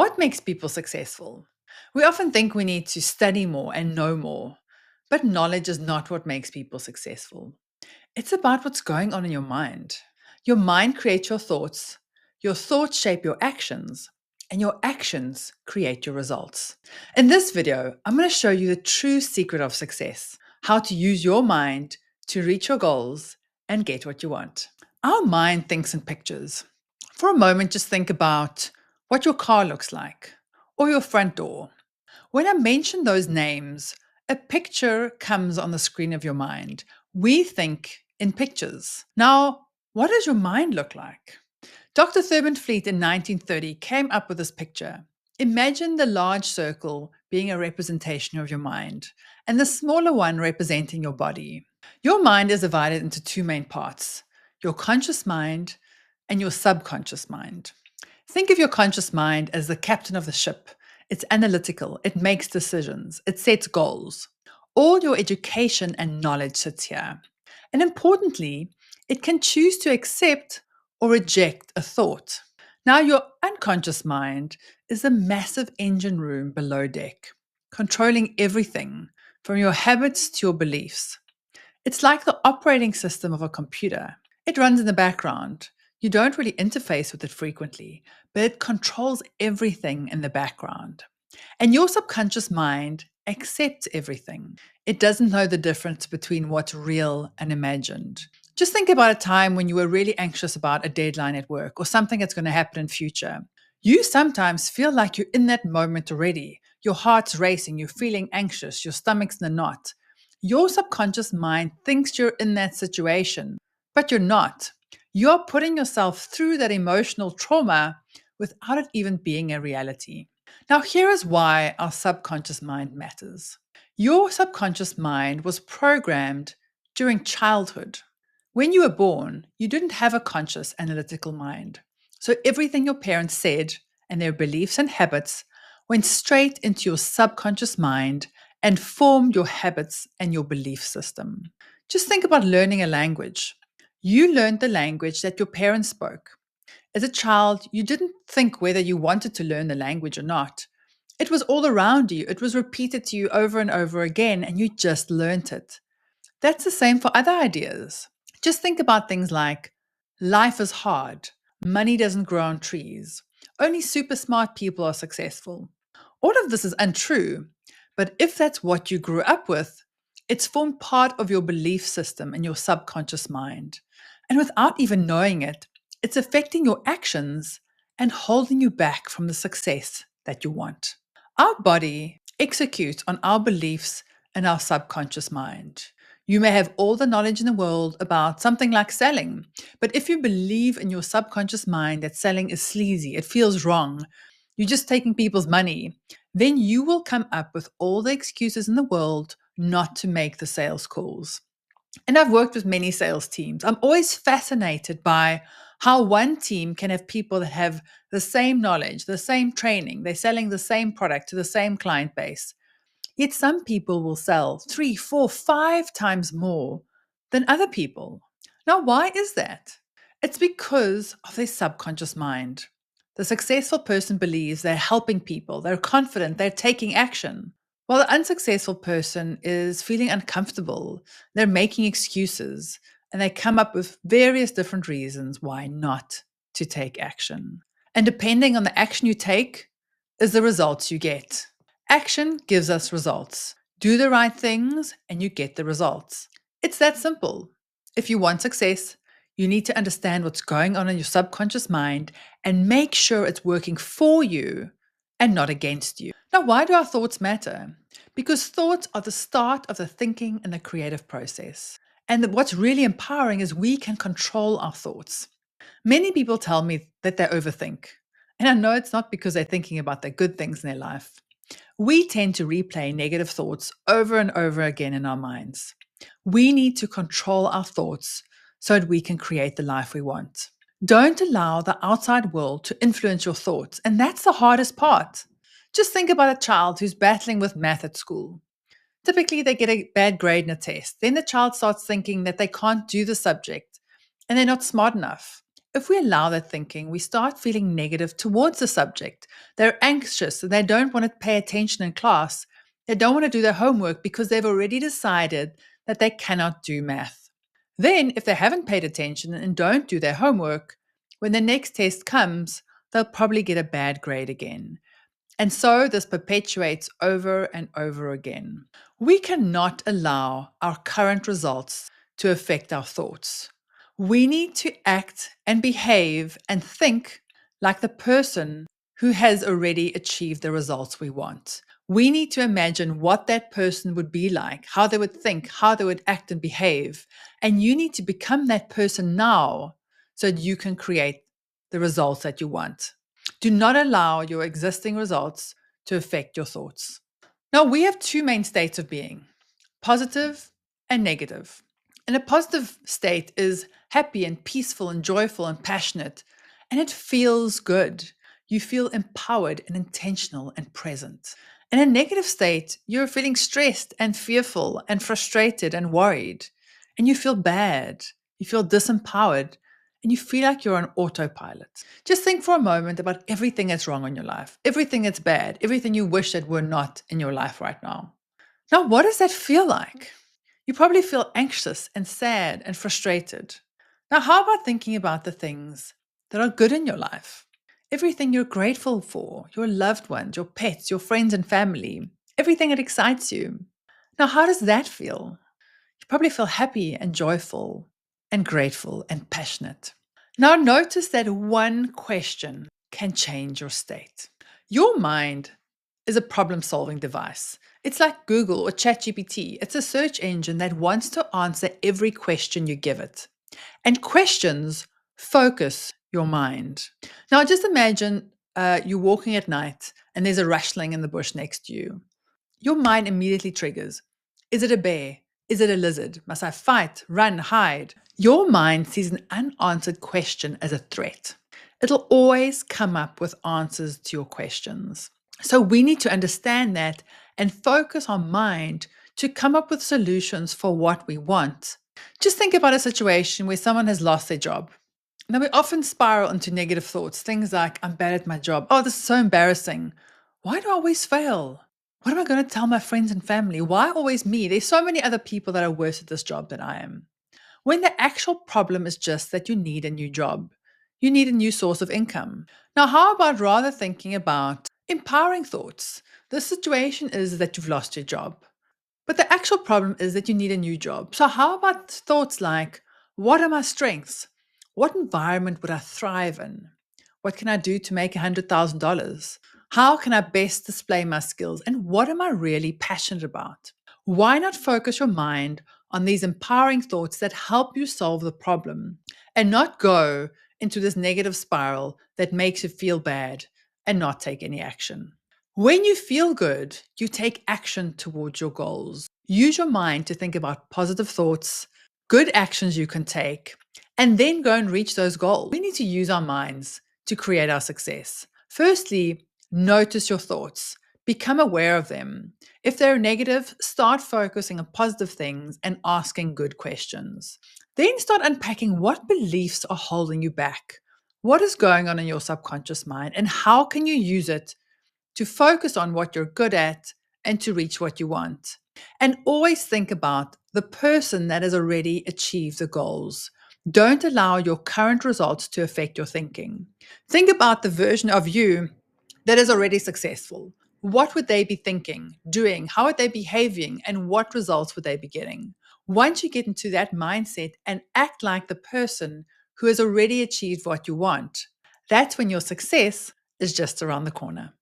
What makes people successful? We often think we need to study more and know more, but knowledge is not what makes people successful. It's about what's going on in your mind. Your mind creates your thoughts shape your actions, and your actions create your results. In this video, I'm going to show you the true secret of success, how to use your mind to reach your goals and get what you want. Our mind thinks in pictures. For a moment, just think about what your car looks like or your front door. When I mention those names, a picture comes on the screen of your mind. We think in pictures. Now, what does your mind look like? Dr. Thurman Fleet in 1930 came up with this picture. Imagine the large circle being a representation of your mind and the smaller one representing your body. Your mind is divided into two main parts: your conscious mind and your subconscious mind. Think of your conscious mind as the captain of the ship. It's analytical, it makes decisions, it sets goals. All your education and knowledge sits here. And importantly, it can choose to accept or reject a thought. Now, your unconscious mind is a massive engine room below deck, controlling everything from your habits to your beliefs. It's like the operating system of a computer. It runs in the background. You don't really interface with it frequently, but it controls everything in the background. And your subconscious mind accepts everything. It doesn't know the difference between what's real and imagined. Just think about a time when you were really anxious about a deadline at work or something that's going to happen in future. You sometimes feel like you're in that moment already. Your heart's racing, you're feeling anxious, your stomach's in a knot. Your subconscious mind thinks you're in that situation, but you're not. You're putting yourself through that emotional trauma without it even being a reality. Now, here is why our subconscious mind matters. Your subconscious mind was programmed during childhood. When you were born, you didn't have a conscious analytical mind. So everything your parents said and their beliefs and habits went straight into your subconscious mind and formed your habits and your belief system. Just think about learning a language. You learned the language that your parents spoke. As a child, you didn't think whether you wanted to learn the language or not. It was all around you. It was repeated to you over and over again, and you just learned it. That's the same for other ideas. Just think about things like life is hard, money doesn't grow on trees, only super smart people are successful. All of this is untrue, but if that's what you grew up with, it's formed part of your belief system and your subconscious mind. And without even knowing it, it's affecting your actions and holding you back from the success that you want. Our body executes on our beliefs and our subconscious mind. You may have all the knowledge in the world about something like selling, but if you believe in your subconscious mind that selling is sleazy, it feels wrong, you're just taking people's money, then you will come up with all the excuses in the world not to make the sales calls. And I've worked with many sales teams. I'm always fascinated by how one team can have people that have the same knowledge, the same training, they're selling the same product to the same client base. Yet some people will sell 3, 4, 5 times more than other people. Now, why is that? It's because of their subconscious mind. The successful person believes they're helping people, they're confident, they're taking action. While the unsuccessful person is feeling uncomfortable, they're making excuses, and they come up with various different reasons why not to take action. And depending on the action you take, is the results you get. Action gives us results. Do the right things and you get the results. It's that simple. If you want success, you need to understand what's going on in your subconscious mind and make sure it's working for you and not against you. Now, why do our thoughts matter? Because thoughts are the start of the thinking and the creative process. And what's really empowering is we can control our thoughts. Many people tell me that they overthink. And I know it's not because they're thinking about the good things in their life. We tend to replay negative thoughts over and over again in our minds. We need to control our thoughts so that we can create the life we want. Don't allow the outside world to influence your thoughts, and that's the hardest part. Just think about a child who's battling with math at school. Typically, they get a bad grade in a test. Then the child starts thinking that they can't do the subject and they're not smart enough. If we allow that thinking, we start feeling negative towards the subject. They're anxious and they don't want to pay attention in class. They don't want to do their homework because they've already decided that they cannot do math. Then, if they haven't paid attention and don't do their homework, when the next test comes, they'll probably get a bad grade again. And so this perpetuates over and over again. We cannot allow our current results to affect our thoughts. We need to act and behave and think like the person who has already achieved the results we want. We need to imagine what that person would be like, how they would think, how they would act and behave. And you need to become that person now so that you can create the results that you want. Do not allow your existing results to affect your thoughts. Now, we have two main states of being: positive and negative. And a positive state is happy and peaceful and joyful and passionate, and it feels good. You feel empowered and intentional and present. In a negative state, you're feeling stressed and fearful and frustrated and worried, and you feel bad. You feel disempowered, and you feel like you're on autopilot. Just think for a moment about everything that's wrong in your life, everything that's bad, everything you wish that were not in your life right now. Now, what does that feel like? You probably feel anxious and sad and frustrated. Now, how about thinking about the things that are good in your life? Everything you're grateful for, your loved ones, your pets, your friends and family, everything that excites you. Now, how does that feel? You probably feel happy and joyful and grateful and passionate. Now, notice that one question can change your state. Your mind is a problem solving device. It's like Google or ChatGPT. It's a search engine that wants to answer every question you give it. And questions focus your mind. Now, just imagine you're walking at night and there's a rustling in the bush next to you. Your mind immediately triggers: is it a bear? Is it a lizard? Must I fight, run, hide? Your mind sees an unanswered question as a threat. It'll always come up with answers to your questions. So we need to understand that and focus our mind to come up with solutions for what we want. Just think about a situation where someone has lost their job. Now, we often spiral into negative thoughts, things like, I'm bad at my job. Oh, this is so embarrassing. Why do I always fail? What am I going to tell my friends and family? Why always me? There's so many other people that are worse at this job than I am. When the actual problem is just that you need a new job. You need a new source of income. Now, how about rather thinking about empowering thoughts? The situation is that you've lost your job, but the actual problem is that you need a new job. So how about thoughts like, what are my strengths? What environment would I thrive in? What can I do to make $100,000? How can I best display my skills? And what am I really passionate about? Why not focus your mind on these empowering thoughts that help you solve the problem and not go into this negative spiral that makes you feel bad and not take any action? When you feel good, you take action towards your goals. Use your mind to think about positive thoughts, good actions you can take, and then go and reach those goals. We need to use our minds to create our success. Firstly, notice your thoughts. Become aware of them. If they're negative, start focusing on positive things and asking good questions. Then start unpacking what beliefs are holding you back. What is going on in your subconscious mind, and how can you use it to focus on what you're good at and to reach what you want? And always think about the person that has already achieved the goals. Don't allow your current results to affect your thinking. Think about the version of you that is already successful. What would they be thinking, doing? How would they be behaving? And what results would they be getting? Once you get into that mindset and act like the person who has already achieved what you want, that's when your success is just around the corner.